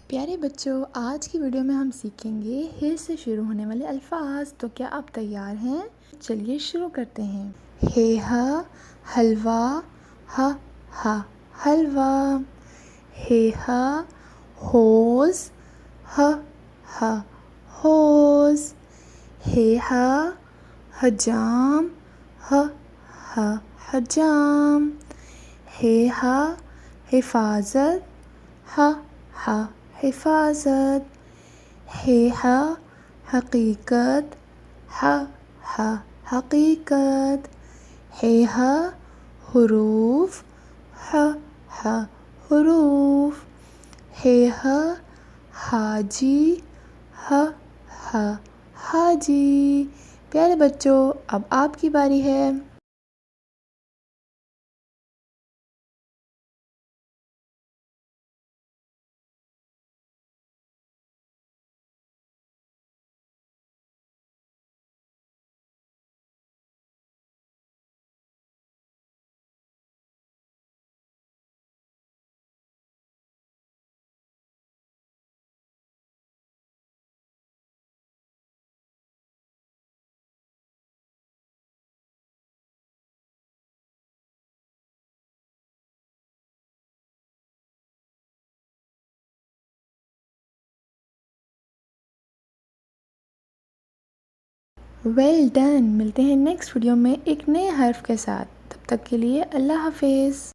پیارے بچوں، آج کی ویڈیو میں ہم سیکھیں گے ہ سے شروع ہونے والے الفاظ۔ تو کیا آپ تیار ہیں؟ چلیے شروع کرتے ہیں۔ ہا حلوہ، ہا حلوہ۔ ہا حوض، ہا حوض۔ ہا حجام، ہا حجام۔ ہا حفاظت، ہا حفاظت۔ ہا حقیقت، ہا حقیقت۔ ہا حروف، ہا حروف۔ ہا حاجی، ہا حاجی۔ پیارے بچوں، اب آپ کی باری ہے۔ Well done. ملتے ہیں نیکسٹ ویڈیو میں ایک نئے حرف کے ساتھ۔ تب تک کے لیے اللہ حافظ۔